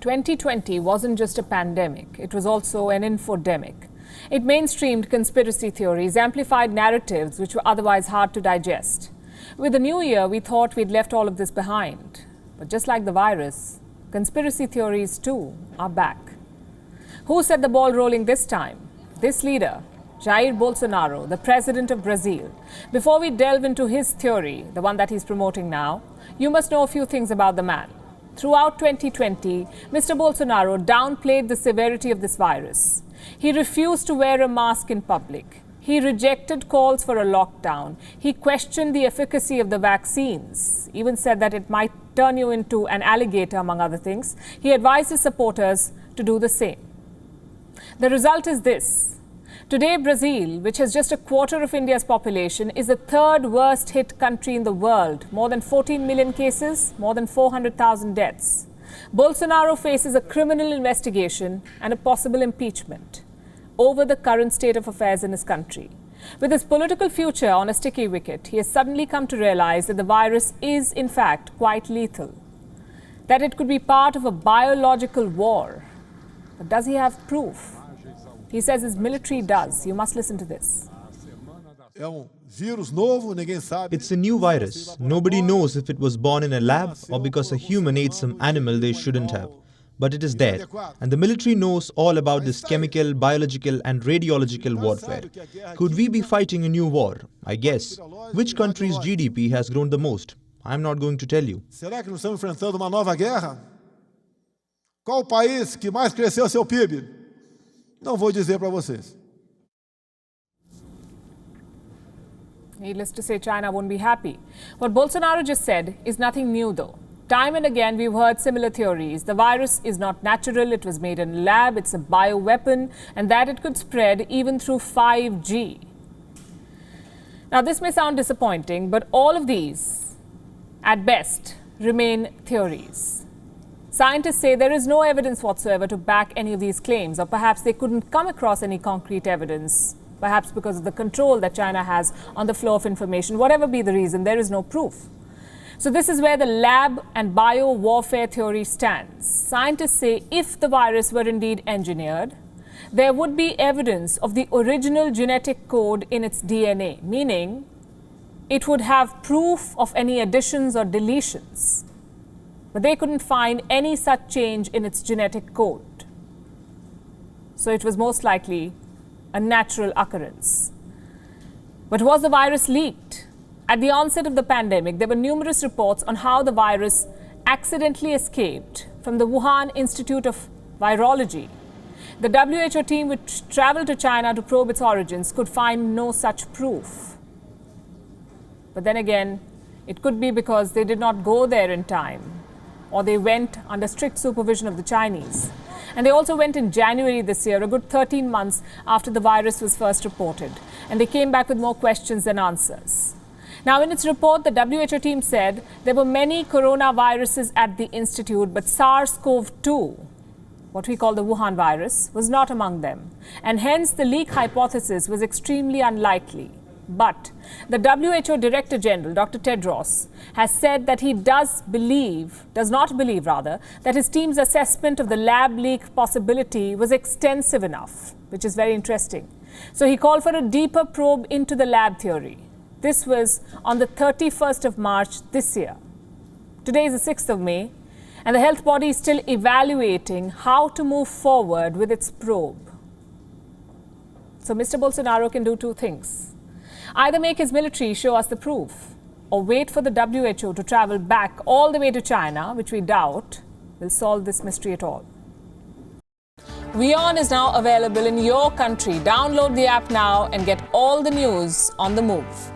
2020 wasn't just a pandemic, it was also an infodemic. It mainstreamed conspiracy theories, amplified narratives which were otherwise hard to digest. With the new year, we thought we'd left all of this behind. But just like the virus, conspiracy theories too are back. Who set the ball rolling this time? This leader, Jair Bolsonaro, the president of Brazil. Before we delve into his theory, the one that he's promoting now, you must know a few things about the man. Throughout 2020, Mr. Bolsonaro downplayed the severity of this virus. He refused to wear a mask in public. He rejected calls for a lockdown. He questioned the efficacy of the vaccines, even said that it might turn you into an alligator, among other things. He advised his supporters to do the same. The result is this. Today, Brazil, which has just a quarter of India's population, is the third worst hit country in the world. More than 14 million cases, more than 400,000 deaths. Bolsonaro faces a criminal investigation and a possible impeachment over the current state of affairs in his country. With his political future on a sticky wicket, he has suddenly come to realize that the virus is, in fact, quite lethal. That it could be part of a biological war. But does he have proof? He says his military does. You must listen to this. It's a new virus. Nobody knows if it was born in a lab or because a human ate some animal they shouldn't have. But it is there. And the military knows all about this chemical, biological and radiological warfare. Could we be fighting a new war? I guess. Which country's GDP has grown the most? I'm not going to tell you. Será que nós estamos enfrentando uma nova guerra? Qual o país que mais cresceu seu PIB? Não vou dizer para vocês. Needless to say, China won't be happy. What Bolsonaro just said is nothing new, though. Time and again, we've heard similar theories. The virus is not natural, it was made in a lab, it's a bioweapon, and that it could spread even through 5G. Now, this may sound disappointing, but all of these, at best, remain theories. Scientists say there is no evidence whatsoever to back any of these claims, or perhaps they couldn't come across any concrete evidence, perhaps because of the control that China has on the flow of information. Whatever be the reason, there is no proof. So this is where the lab and bio-warfare theory stands. Scientists say if the virus were indeed engineered, there would be evidence of the original genetic code in its DNA, meaning it would have proof of any additions or deletions. But they couldn't find any such change in its genetic code. So it was most likely a natural occurrence. But was the virus leaked? At the onset of the pandemic, there were numerous reports on how the virus accidentally escaped from the Wuhan Institute of Virology. The WHO team, which traveled to China to probe its origins, could find no such proof. But then again, it could be because they did not go there in time, or they went under strict supervision of the Chinese. And they also went in January this year, a good 13 months after the virus was first reported. And they came back with more questions than answers. Now, in its report, the WHO team said there were many coronaviruses at the institute, but SARS-CoV-2, what we call the Wuhan virus, was not among them. And hence, the leak hypothesis was extremely unlikely. But the WHO Director General, Dr. Tedros, has said that he does not believe, that his team's assessment of the lab leak possibility was extensive enough, which is very interesting. So he called for a deeper probe into the lab theory. This was on the 31st of March this year. Today is the 6th of May, and the health body is still evaluating how to move forward with its probe. So Mr. Bolsonaro can do two things. Either make his military show us the proof, or wait for the WHO to travel back all the way to China, which we doubt will solve this mystery at all. WION is now available in your country. Download the app now and get all the news on the move.